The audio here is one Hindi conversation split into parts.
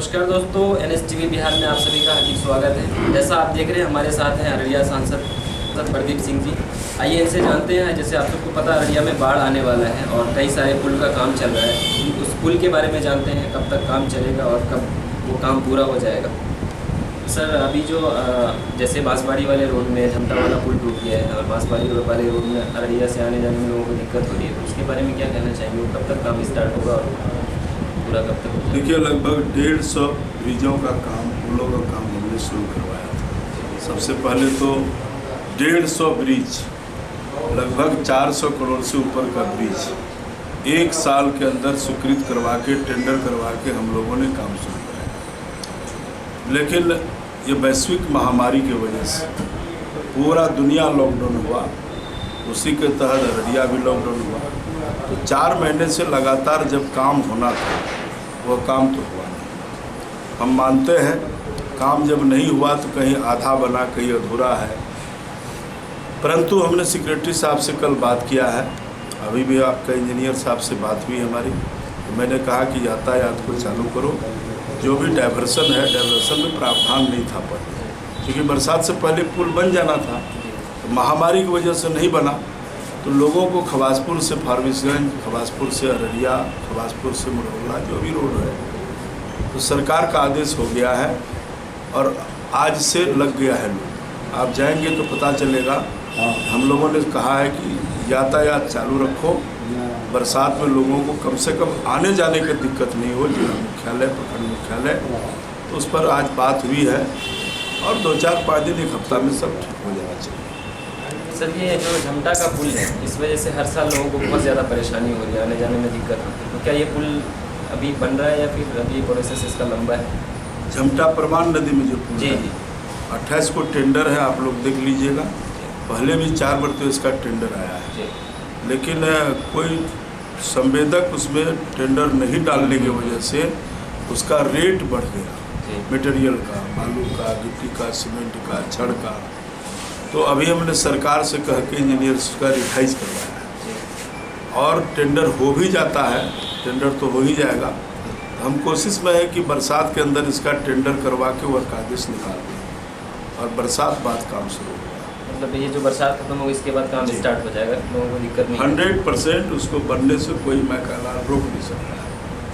नमस्कार दोस्तों, NSTV बिहार में आप सभी का हार्दिक स्वागत है। जैसा आप देख रहे हैं हमारे साथ हैं अररिया सांसद प्रदीप सिंह जी। आइए इनसे जानते हैं। जैसे आप सबको पता अररिया में बाढ़ आने वाला है और कई सारे पुल का काम चल रहा है। उस पुल के बारे में जानते हैं, कब तक काम चलेगा और कब वो काम पूरा हो जाएगा। सर, अभी जो जैसे बांसबाड़ी वाले रोड में झमटा वाला पुल टूट गया है और बांसबाड़ी वाले रोड में अररिया से आने जाने में लोगों को दिक्कत हो रही है, तो उसके बारे में क्या कहना चाहेंगे? वो कब तक काम स्टार्ट होगा और पूरा कब तक? देखिए, लगभग 150 ब्रिजों का काम, पुलों का काम हमने शुरू करवाया था। सबसे पहले तो 150 ब्रिज, लगभग 400 करोड़ से ऊपर का ब्रिज 1 साल के अंदर स्वीकृत करवा के, टेंडर करवा के हम लोगों ने काम शुरू कराया। लेकिन ये वैश्विक महामारी की वजह से पूरा दुनिया लॉकडाउन हुआ, उसी के तहत अररिया भी लॉकडाउन हुआ। तो 4 महीने से लगातार जब काम होना था वह काम तो हुआ नहीं। हम मानते हैं काम जब नहीं हुआ तो कहीं आधा बना, कहीं अधूरा है। परंतु हमने सेक्रेटरी साहब से कल बात किया है, अभी भी आपका इंजीनियर साहब से बात हुई हमारी। तो मैंने कहा कि यातायात को चालू करो। जो भी डाइवर्सन है, डाइवर्सन में प्रावधान नहीं था पहले, क्योंकि बरसात से पहले पुल बन जाना था। तो महामारी की वजह से नहीं बना, तो लोगों को खवासपुर से फारबिसगंज, खवासपुर से अररिया, खवासपुर से मुरौला, जो भी रोड है, तो सरकार का आदेश हो गया है और आज से लग गया है। लोग आप जाएंगे तो पता चलेगा। हम लोगों ने कहा है कि यातायात चालू रखो, बरसात में लोगों को कम से कम आने जाने की दिक्कत नहीं हो। जिला मुख्यालय, प्रखंड मुख्यालय, तो उस पर आज बात हुई है और 2-4-5 दिन, 1 हफ्ता में सब ठीक हो जाना चाहिए। सर, ये जो झमटा का पुल है, इस वजह से हर साल लोगों को बहुत ज़्यादा परेशानी हो रही है, आने जाने में दिक्कत होती है। तो क्या ये पुल अभी बन रहा है या फिर अभी प्रोसेस इसका लंबा है? झमटा परमान नदी में जो पुल जी है, 28 को टेंडर है, आप लोग देख लीजिएगा। पहले भी 4 बार तो इसका टेंडर आया है, लेकिन कोई संवेदक उसमें टेंडर नहीं डालने की वजह से उसका रेट बढ़ गया, मटेरियल का, बालू का, गिट्टी का, सीमेंट का, छड़ का। तो अभी हमने सरकार से कह के इंजीनियर्स का रिवाइज करवाया है और टेंडर हो भी जाता है, टेंडर तो हो ही जाएगा। हम कोशिश में है कि बरसात के अंदर इसका टेंडर करवा के वह आदेश निकाल दें और बरसात बाद काम शुरू होगा। मतलब ये जो बरसात खत्म होगी इसके बाद काम स्टार्ट हो जाएगा, लोगों को दिक्कत नहीं? 100% उसको बनने से कोई मैं कहना रोक नहीं सकता।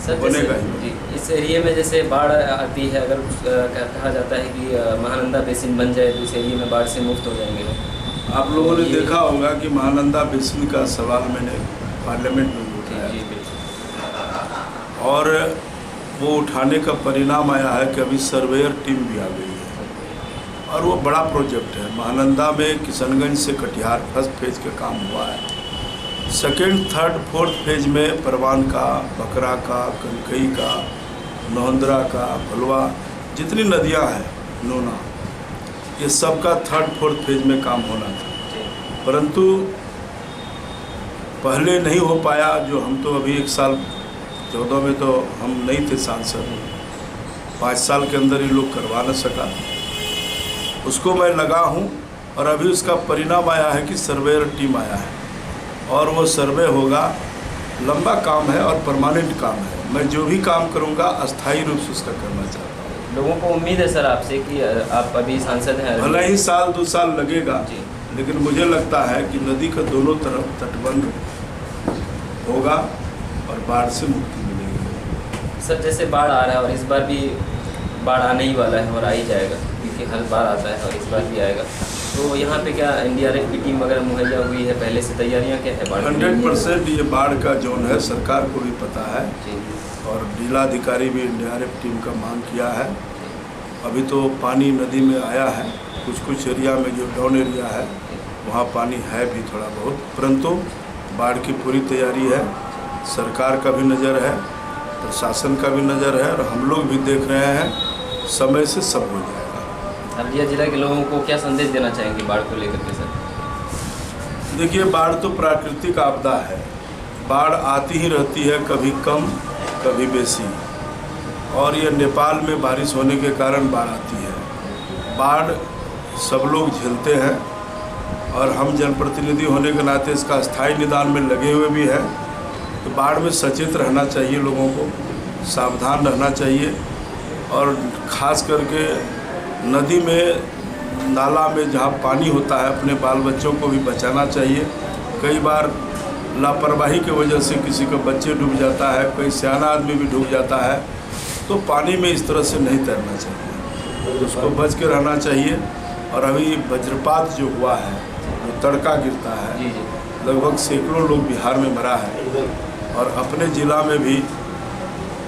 सर, बनेगा ही। इस एरिया में जैसे बाढ़ आती है, अगर कहा जाता है कि महानंदा बेसिन बन जाए तो इस एरिया में बाढ़ से मुक्त हो जाएंगे लोग। आप लोगों ने देखा होगा कि महानंदा बेसिन का सवाल मैंने पार्लियामेंट में उठाया और वो उठाने का परिणाम आया है कि अभी सर्वेयर टीम भी आ गई है और वो बड़ा प्रोजेक्ट है। महानंदा में किशनगंज से कटिहार फर्स्ट फेज का काम हुआ है। सेकेंड, थर्ड, फोर्थ फेज में परवान का, बकरा का, कनकई का, नौंदरा का, भलवा, जितनी नदियां हैं, नोना, ये सब का 3rd, 4th फेज में काम होना था। परंतु पहले नहीं हो पाया। जो हम तो अभी 1 साल 14 में तो हम नहीं थे सांसद, 5 साल के अंदर ही लोग करवा न सका। उसको मैं लगा हूँ और अभी उसका परिणाम आया है कि सर्वेयर टीम आया है और वो सर्वे होगा। लंबा काम है और परमानेंट काम है। मैं जो भी काम करूँगा अस्थायी रूप से उसका करना चाहता हूँ। लोगों को उम्मीद है सर आपसे कि आप अभी सांसद हैं, भले ही 1-2 साल लगेगा, लेकिन मुझे लगता है कि नदी का दोनों तरफ तटबंध होगा और बाढ़ से मुक्ति मिलेगी। सर, जैसे बाढ़ आ रहा है और इस बार भी बाढ़ आने ही वाला है और आ ही जाएगा, क्योंकि हर बार आता है और इस बार भी आएगा। तो यहाँ पे क्या NDRF की टीम वगैरह मुहैया हुई है? पहले से तैयारियाँ क्या है बाढ़? 100% ये बाढ़ का जोन है, सरकार को भी पता है और जिलाधिकारी भी NDRF टीम का मांग किया है। अभी तो पानी नदी में आया है, कुछ एरिया में जो डाउन एरिया है वहाँ पानी है भी थोड़ा बहुत, परंतु बाढ़ की पूरी तैयारी है। सरकार का भी नज़र है, प्रशासन का भी नज़र है और हम लोग भी देख रहे हैं, समय से सब हो जाएगा। अररिया जिला के लोगों को क्या संदेश देना चाहेंगे बाढ़ को लेकर के सर? देखिए, बाढ़ तो प्राकृतिक आपदा है। बाढ़ आती ही रहती है, कभी कम कभी बेसी, और ये नेपाल में बारिश होने के कारण बाढ़ आती है। बाढ़ सब लोग झेलते हैं और हम जनप्रतिनिधि होने के नाते इसका स्थायी निदान में लगे हुए भी हैं। तो बाढ़ में सचेत रहना चाहिए, लोगों को सावधान रहना चाहिए और ख़ास करके नदी में, नाला में जहाँ पानी होता है, अपने बाल बच्चों को भी बचाना चाहिए। कई बार लापरवाही की वजह से किसी का बच्चे डूब जाता है, कोई सियाना आदमी भी डूब जाता है, तो पानी में इस तरह से नहीं तैरना चाहिए, तो उसको बच के रहना चाहिए। और अभी वज्रपात जो हुआ है, जो तड़का गिरता है, लगभग सैकड़ों लोग बिहार में मरा है और अपने ज़िला में भी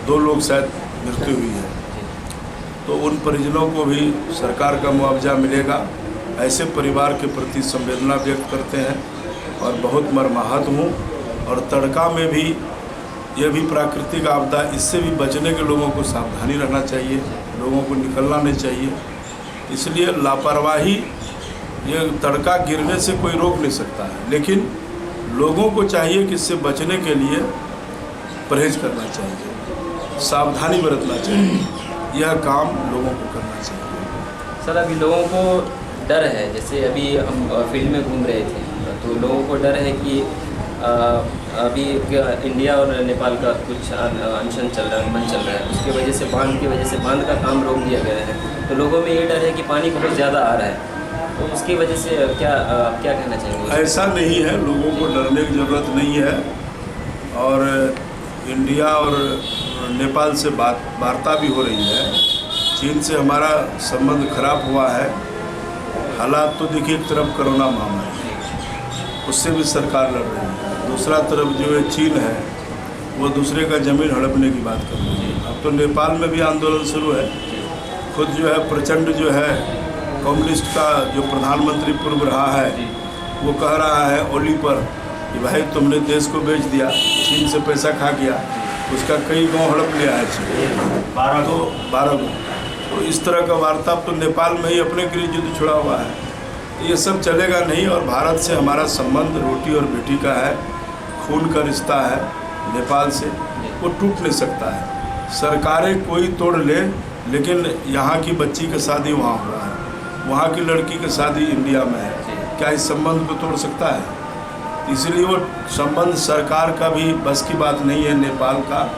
2 लोग शायद मृत्यु हुई है। तो उन परिजनों को भी सरकार का मुआवजा मिलेगा, ऐसे परिवार के प्रति संवेदना व्यक्त करते हैं और बहुत मर्माहत हूँ। और तड़का में भी, यह भी प्राकृतिक आपदा, इससे भी बचने के लोगों को सावधानी रहना चाहिए, लोगों को निकलना नहीं चाहिए। इसलिए लापरवाही, ये तड़का गिरने से कोई रोक नहीं सकता है, लेकिन लोगों को चाहिए कि इससे बचने के लिए परहेज करना चाहिए, सावधानी बरतना चाहिए, यह काम लोगों को करना चाहिए। सर, अभी लोगों को डर है, जैसे अभी हम फील्ड में घूम रहे थे तो लोगों को डर है कि अभी इंडिया और नेपाल का कुछ अनशन चल रहा है, मन चल रहा है, उसकी वजह से बांध का काम रोक दिया गया है। तो लोगों में ये डर है कि पानी बहुत ज़्यादा आ रहा है, तो उसकी वजह से क्या कहना चाहेंगे? ऐसा नहीं है, लोगों को डरने की ज़रूरत नहीं है। और इंडिया और नेपाल से वार्ता भी हो रही है। चीन से हमारा संबंध खराब हुआ है। हालात तो देखिए, एक तरफ कोरोना महामारी, उससे भी सरकार लड़ रही है, दूसरा तरफ जो है चीन है, वो दूसरे का ज़मीन हड़पने की बात कर रही है। अब तो नेपाल में भी आंदोलन शुरू है। खुद जो है प्रचंड जो है कम्युनिस्ट का जो प्रधानमंत्री पूर्व रहा है, वो कह रहा है ओली पर कि भाई तुमने देश को बेच दिया, चीन से पैसा खा गया, उसका कई गांव हड़प लिया है चीन, 12 गाँव। तो इस तरह का वार्ता तो नेपाल में ही अपने गृह युद्ध छुड़ा हुआ है। ये सब चलेगा नहीं। और भारत से हमारा संबंध रोटी और बेटी का है, खून का रिश्ता है नेपाल से, वो टूट नहीं सकता है। सरकारें कोई तोड़ ले, लेकिन यहाँ की बच्ची की शादी वहाँ हुआ है, वहाँ की लड़की की शादी इंडिया में है, क्या इस संबंध को तोड़ सकता है? इसलिए वो संबंध सरकार का भी बस की बात नहीं है नेपाल का,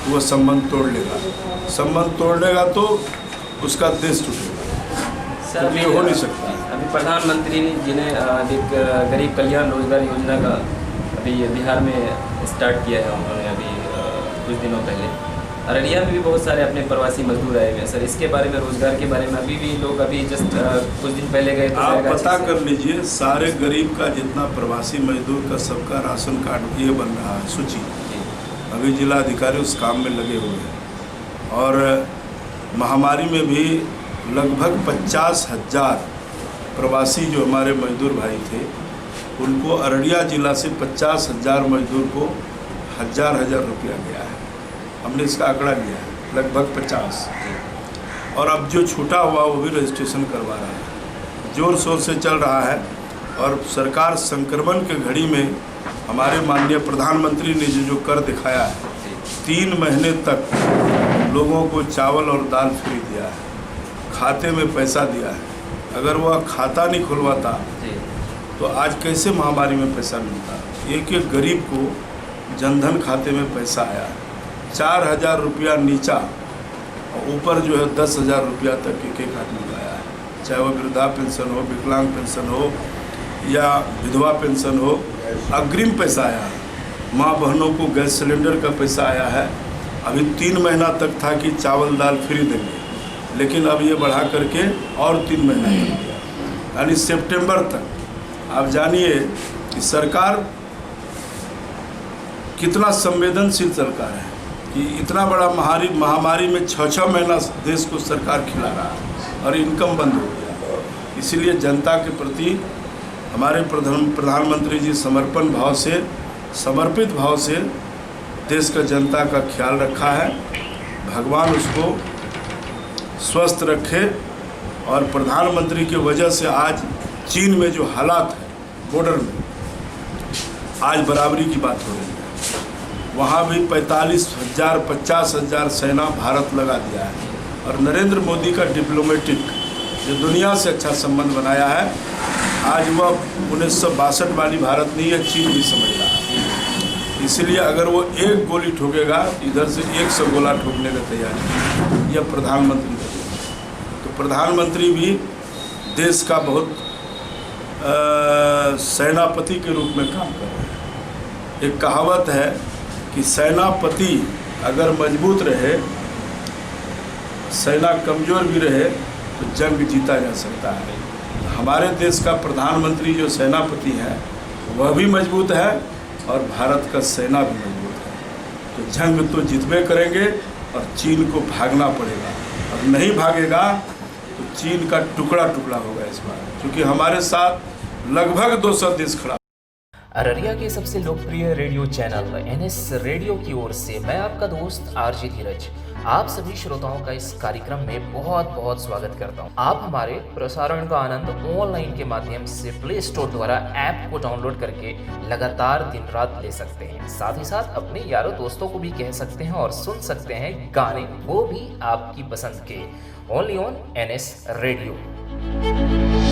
वो संबंध तोड़ लेगा। संबंध तोड़ लेगा तो उसका देश टूटेगा। सर, ये हो नहीं सकता। अभी प्रधानमंत्री जी ने एक गरीब कल्याण रोजगार योजना का अभी बिहार में स्टार्ट किया है उन्होंने, अभी कुछ दिनों पहले। अररिया में भी बहुत सारे अपने प्रवासी मजदूर आए हुए हैं सर, इसके बारे में, रोजगार के बारे में अभी भी लोग अभी जस्ट कुछ दिन पहले गए तो आप पता कर लीजिए, सारे गरीब का जितना प्रवासी मजदूर का सबका राशन कार्ड ये बन रहा है सूची। अभी जिला अधिकारी उस काम में लगे हुए हैं। और महामारी में भी लगभग 50,000 प्रवासी जो हमारे मजदूर भाई थे, उनको अररिया जिला से 50,000 मजदूर को हज़ार रुपया गया है। हमने इसका आंकड़ा लिया है, लगभग 50। और अब जो छूटा हुआ वो भी रजिस्ट्रेशन करवा रहा है, ज़ोर शोर से चल रहा है। और सरकार संक्रमण के घड़ी में हमारे माननीय प्रधानमंत्री ने जो कर दिखाया है, 3 महीने तक लोगों को चावल और दाल फ्री दिया है, खाते में पैसा दिया है। अगर वह खाता नहीं खुलवाता तो आज कैसे महामारी में पैसा मिलता? एक एक गरीब को जनधन खाते में पैसा आया है, 4,000 रुपया नीचा और ऊपर जो है 10,000 रुपया तक एक एक आदमी का आया है। चाहे वो वृद्धा पेंशन हो, विकलांग पेंशन हो या विधवा पेंशन हो, अग्रिम पैसा आया है। माँ बहनों को गैस सिलेंडर का पैसा आया है। अभी 3 महीना तक था कि चावल दाल फ्री देंगे, लेकिन अब ये बढ़ा करके और 3 महीना तक दिया, यानी सितंबर तक। आप जानिए कि सरकार कितना संवेदनशील सरकार है कि इतना बड़ा महामारी में 6-6 महीना देश को सरकार खिला रहा है और इनकम बंद हो गया। इसलिए जनता के प्रति हमारे प्रधानमंत्री जी समर्पित भाव से देश का जनता का ख्याल रखा है। भगवान उसको स्वस्थ रखे। और प्रधानमंत्री की वजह से आज चीन में जो हालात है बॉर्डर में, आज बराबरी की बात हो रही है। वहाँ भी 45,000 50,000 सेना भारत लगा दिया है। और नरेंद्र मोदी का डिप्लोमेटिक जो दुनिया से अच्छा संबंध बनाया है, आज वह 1962 वाली भारत नहीं है, चीन भी समझ रहा है। इसलिए अगर वो एक गोली ठोकेगा इधर से 100 गोला ठोकने का तैयारी है। यह प्रधानमंत्री का देश है। तो प्रधानमंत्री भी देश का बहुत सेनापति के रूप में काम कर रहे हैं। एक कहावत है कि सेनापति अगर मजबूत रहे, सेना कमज़ोर भी रहे तो जंग जीता जा सकता है। हमारे देश का प्रधानमंत्री जो सेनापति है वह भी मजबूत है और भारत का सेना भी मजबूत है। तो जंग तो जीतबे करेंगे और चीन को भागना पड़ेगा। और नहीं भागेगा तो चीन का टुकड़ा टुकड़ा होगा इस बार, क्योंकि हमारे साथ लगभग 200 देश खड़ा। अररिया के सबसे लोकप्रिय रेडियो चैनल NS रेडियो की ओर से मैं आपका दोस्त RJ धीरज आप सभी श्रोताओं का इस कार्यक्रम में बहुत बहुत स्वागत करता हूं। आप हमारे प्रसारण का आनंद ऑनलाइन के माध्यम से प्ले स्टोर द्वारा ऐप को डाउनलोड करके लगातार दिन रात ले सकते हैं। साथ ही साथ अपने यारों दोस्तों को भी कह सकते हैं और सुन सकते हैं गाने, वो भी आपकी पसंद के, ओनली ऑन NS रेडियो।